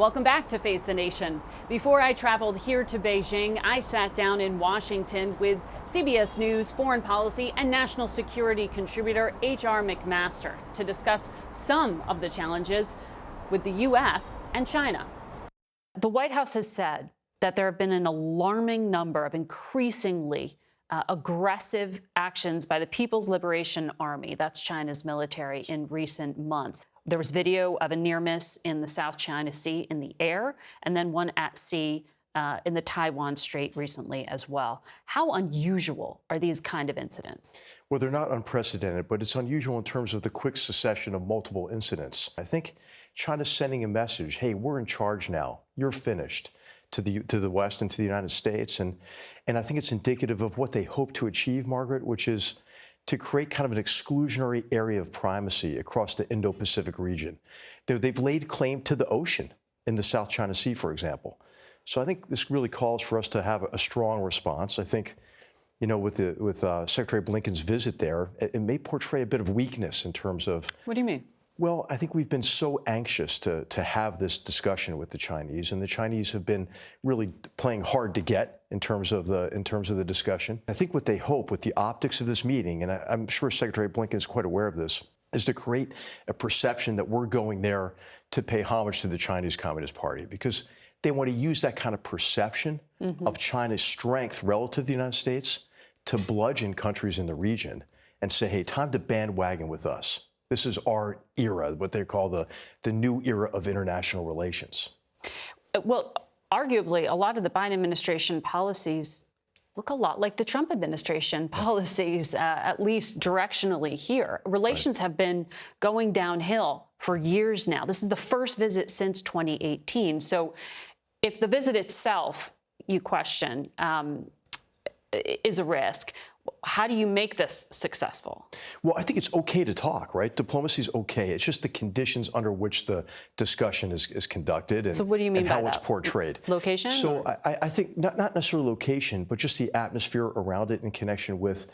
Welcome back to Face the Nation. Before I traveled here to Beijing, I sat down in Washington with CBS News foreign policy and national security contributor H.R. McMaster to discuss some of the challenges with the U.S. and China. The White House has said that there have been an alarming number of increasingly aggressive actions by the People's Liberation Army, that's China's military, in recent months. There was video of a near miss in the South China Sea in the air, and then one at sea in the Taiwan Strait recently as well. How unusual are these kind of incidents? Well, they're not unprecedented, but it's unusual in terms of the quick succession of multiple incidents. I think China's sending a message, hey, we're in charge now, you're finished, to the West and to the United States. And I think it's indicative of what they hope to achieve, Margaret, which is to create kind of an exclusionary area of primacy across the Indo-Pacific region. They've laid claim to the ocean in the South China Sea, for example. So I think this really calls for us to have a strong response. I think, you know, with Secretary Blinken's visit there, it may portray a bit of weakness in terms of— What do you mean? Well, I think we've been so anxious to have this discussion with the Chinese, and the Chinese have been really playing hard to get in terms of the discussion. I think what they hope with the optics of this meeting, and I'm sure Secretary Blinken is quite aware of this, is to create a perception that we're going there to pay homage to the Chinese Communist Party, because they want to use that kind of perception of China's strength relative to the United States to bludgeon countries in the region and say, hey, time to bandwagon with us. This is our era, what they call the new era of international relations. Well, arguably, a lot of the Biden administration policies look a lot like the Trump administration policies, at least directionally here. Relations have been going downhill for years now. This is the first visit since 2018. So if the visit itself, you question, is a risk, how do you make this successful? Well, I think it's okay to talk, right? Diplomacy is okay. It's just the conditions under which the discussion is conducted and, so what do you mean and by how that? it's portrayed. Location? So I think not necessarily location, but just the atmosphere around it in connection with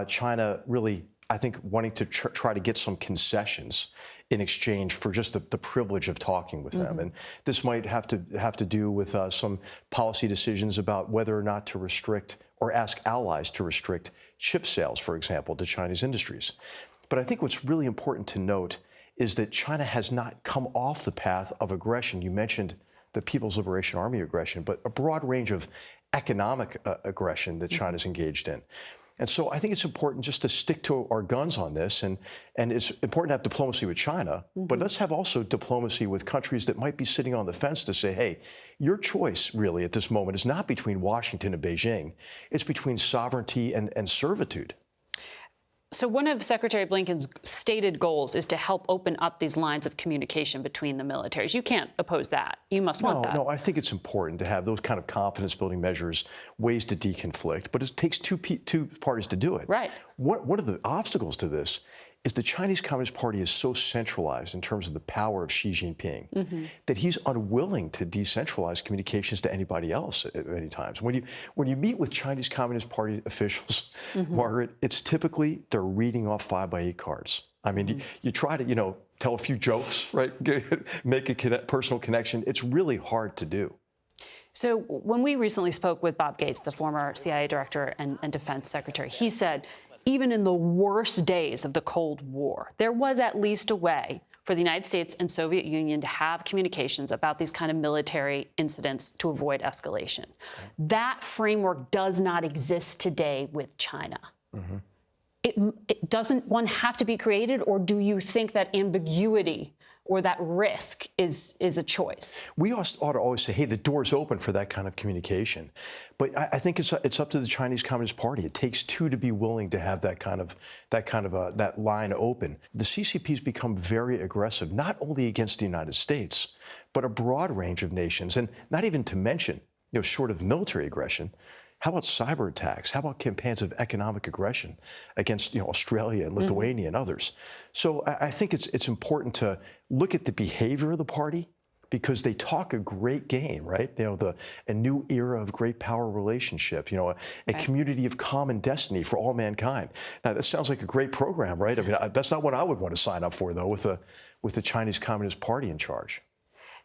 China really, I think, wanting to try to get some concessions in exchange for just the privilege of talking with them. And this might have to do with some policy decisions about whether or not to restrict or ask allies to restrict chip sales, for example, to Chinese industries. But I think what's really important to note is that China has not come off the path of aggression. You mentioned the People's Liberation Army aggression, but a broad range of economic aggression that China's engaged in. And so I think it's important just to stick to our guns on this, and it's important to have diplomacy with China, but let's have also diplomacy with countries that might be sitting on the fence to say, hey, your choice really at this moment is not between Washington and Beijing, it's between sovereignty and servitude. So one of Secretary Blinken's stated goals is to help open up these lines of communication between the militaries. You can't oppose that. You must want that. No, I think it's important to have those kind of confidence-building measures, ways to deconflict, but it takes two parties to do it. Right. One of the obstacles to this is the Chinese Communist Party is so centralized in terms of the power of Xi Jinping that he's unwilling to decentralize communications to anybody else at many times. When you meet with Chinese Communist Party officials, Margaret, it's typically they're reading off 5x8 cards. I mean, you try to, tell a few jokes, right? Make a personal connection. It's really hard to do. So when we recently spoke with Bob Gates, the former CIA director and defense secretary, he said, even in the worst days of the Cold War, there was at least a way for the United States and Soviet Union to have communications about these kind of military incidents to avoid escalation. That framework does not exist today with China. It doesn't one have to be created, or do you think that ambiguity or that risk is a choice? We ought to always say, hey, the door's open for that kind of communication. But I think it's up to the Chinese Communist Party. It takes two to be willing to have that line open. The CCP's become very aggressive, not only against the United States, but a broad range of nations, and not even to mention, short of military aggression. How about cyber attacks? How about campaigns of economic aggression against Australia and Lithuania and others? So I think it's important to look at the behavior of the party, because they talk a great game, right? A new era of great power relationship, a community of common destiny for all mankind. Now, that sounds like a great program, right? I mean, that's not what I would want to sign up for, though, with the Chinese Communist Party in charge.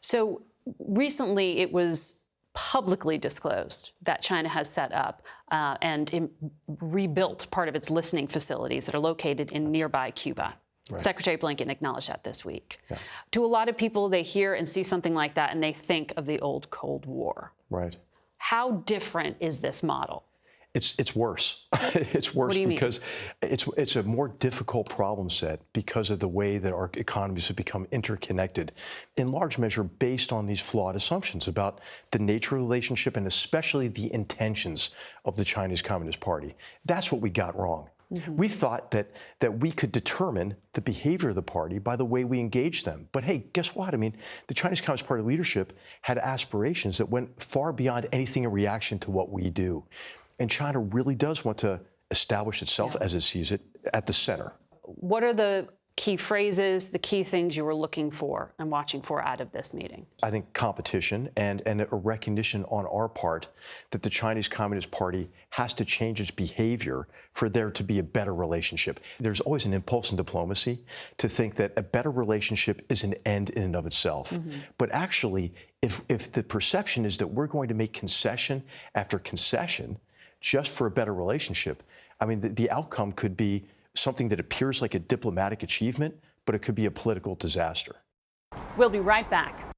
So recently it was publicly disclosed that China has set up and rebuilt part of its listening facilities that are located in nearby Cuba. Right. Secretary Blinken acknowledged that this week. Yeah. To a lot of people, they hear and see something like that and they think of the old Cold War. Right. How different is this model? It's worse. It's worse because it's a more difficult problem set because of the way that our economies have become interconnected, in large measure based on these flawed assumptions about the nature of the relationship and especially the intentions of the Chinese Communist Party. That's what we got wrong. Mm-hmm. We thought that we could determine the behavior of the party by the way we engage them. But hey, guess what? I mean, the Chinese Communist Party leadership had aspirations that went far beyond anything in reaction to what we do. And China really does want to establish itself, as it sees it, at the center. What are the key phrases, the key things you were looking for and watching for out of this meeting? I think competition and a recognition on our part that the Chinese Communist Party has to change its behavior for there to be a better relationship. There's always an impulse in diplomacy to think that a better relationship is an end in and of itself. Mm-hmm. But actually, if the perception is that we're going to make concession after concession just for a better relationship, I mean, the outcome could be something that appears like a diplomatic achievement, but it could be a political disaster. We'll be right back.